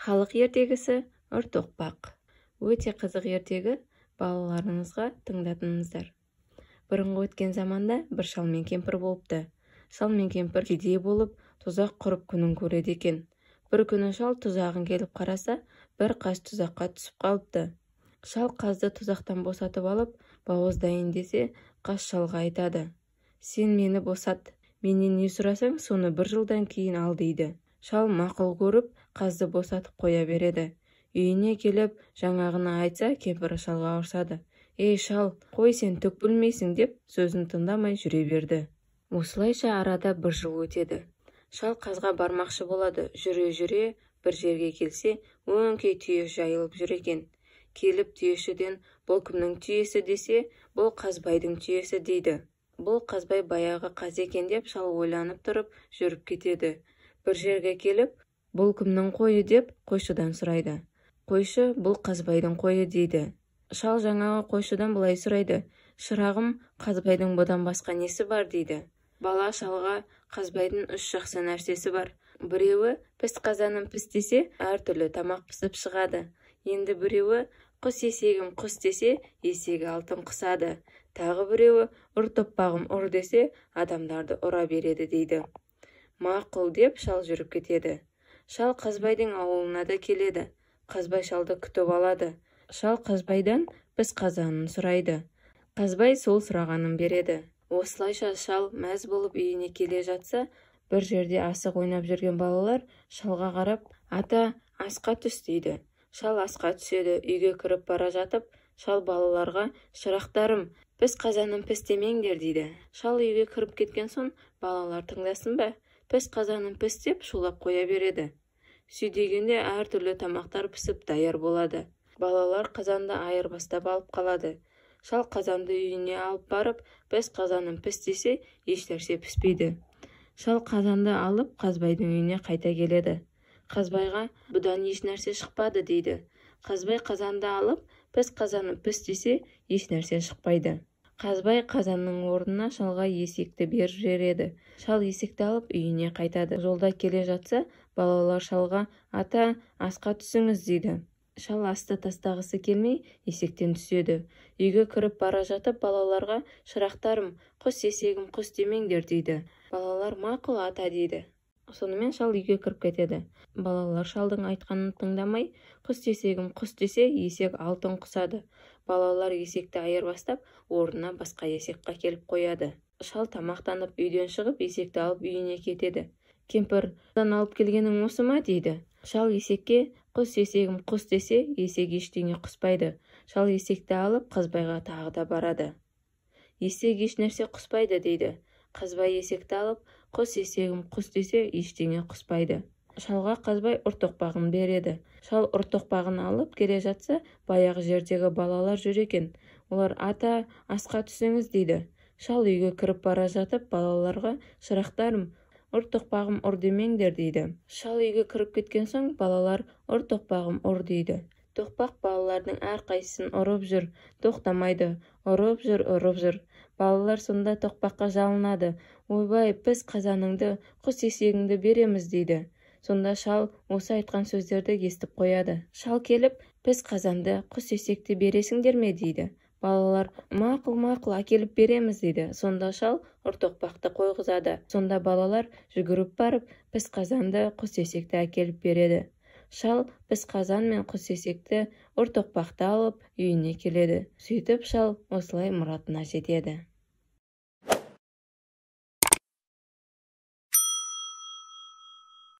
Халық ертегісі Ұртоқпақ. Өте қызық ертегі, балаларыңызға тыңдатыңыздар. Бұрынғы өткен заманда бір шал мен кемпір болыпты. Шал мен кемпір кедей болып, тұзақ құрып күнін көреді екен. Бір күні шал тұзағын келіп қараса, бір қаз тұзаққа түсіп қалыпты. Шал қазды тұзақтан босатып алып, бауыздайын десе, қаз шалға айтады: «Сен мені босат, менен не сұрасаң, соны бір жылдан кейін ал» дейді. Шал мақұл көріп, қазды босатып қоя береді. Үйіне келіп, жаңағыны айтса, кемпір шалға ұрсады. «Ей шал, қой, сен түк білмейсің» деп сөзін тыңдамай жүре берді. Осылайша арада бір жыл өтеді. Шал қазға бармақшы болады. Жүре-жүре бір жерге келсе, өңкей түйе жайылып жүр екен. Келіп түйешіден: «Бұл кімнің түйесі?» десе, «Бұл Қазбайдың түйесі» дейді. Бұл Қазбай баяғы қаз екен деп шал ойланып тұрып жүріп кетеді. Бір жерге келіп, «Бұл кімнің қойы?» деп қойшыдан сұрайды. Қойшы: «Бұл Қазбайдың қойы» дейді. Шал жаңағы қойшыдан былай сұрайды: «Шырағым, Қазбайдың бұдан басқа несі бар?» дейді. Бала шалға: «Қазбайдың үш жақсы нәрсесі бар. Біреуі піс қазаным піс десе, әртүрлі тамақ пісіп шығады. Енді біреуі құс есегім құс десе, есегі алтын құсады. Тағы біреуі ұртоқпағым ұр десе, адамдарды ұра береді» дейді. Мақұл деп шал жүріп кетеді. Шал Қазбайдың ауылына да келеді. Қазбай шалды күтіп алады. Шал Қазбайдан піс қазанын сұрайды. Қазбай сол сұрағанын береді. Осылайша шал мәз болып үйіне келе жатса, бір жерде асық ойнап жүрген балалар шалға қарап: «Ата, асқа түс» дейді. Шал асқа түседі. Үйге кіріп бара жатып, шал балаларға: «Шырақтарым, піс қазаным піс демеңдер» дейді. Шал үйге кіріп кеткен соң, балалар тыңдасын ба? «Піс қазаным піс» деп шулап қоя береді. Сүйдегенде әртүрлі тамақтар пісіп даяр болады. Балалар қазанды айырбастап алып қалады. Шал қазанды үйіне алып барып, «Піс қазаным піс» десе, ешнәрсе піспейді. Шал қазанды алып Қазбайдың үйіне қайта келеді. Қазбайға: «Бұдан ешнәрсе шықпады» дейді. Қазбай қазанды алып, «Піс қазаным піс» десе, ешнәрсе шықпайды. Қазбай қазанның орнына шалға есекті беріп жібереді. Шал есекті алып үйіне қайтады. Жолда келе жатса, балалар шалға: «Ата, асқа түсіңіз» дейді. Шал асты тастағысы келмей есектен түседі. Үйге кіріп бара жатып, балаларға: «Шырақтарым, құс есегім құс демеңдер» дейді. Балалар: «Мақұл ата» дейді. Сонымен шал үйге кіріп кетеді. Балалар шалдың айтқанын тыңдамай, «Құс есегім құс десе, есек алтын құсады». Балалар есекті айырбастап, орнына басқа есекқа келіп қояды. Шал тамақтанып үйден шығып, есекті алып үйіне кетеді. Кемпір: «Дан алып келгенің осы ма?» дейді. Шал есекке: «Құс есегім құс десе, есек ештеңе құспайды». Шал есекті алып Қазбайға тағы да барады. «Есек ешнәрсе құспайды» дейді. Қазбай есекті алып: «Құс есегім құс десе, ештеңе құспайды». Шалға Қазбай ұртоқпағын береді. Шал ұртоқпағын алып келе жатса, баяғы жердегі балалар жүр екен. Олар: «Ата, асқа түсіңіз» дейді. Шал үйге кіріп бара жатып, балаларға: «Шырақтарым, ұртоқпағым ұр демеңдер» дейді. Шал үйге кіріп кеткен соң, балалар: «Ұртоқпағым ұр» дейді. Тоқпақ балалардың әрқайсысын ұрып жүр, тоқтамайды, ұрып жүр. Балалар сонда тоқпаққа жалынады: «Ойбай, піс қазаныңды, құс есегіңді береміз» дейді. Сонда шал осы айтқан сөздерді естіп қояды. Шал келіп: «Піс қазанды, құс есекті бересіңдер ме?» дейді. Балалар: «Мақұл, әкеліп береміз» дейді. Сонда шал ұртоқпақты қойғызады. Сонда балалар жүгіріп барып, піс қазанды, құс есекті әкеліп береді. Шал піс қазан мен құс есекті, ұртоқпақты алып үйіне келеді. Сөйтіп шал осылай мұратына жетеді.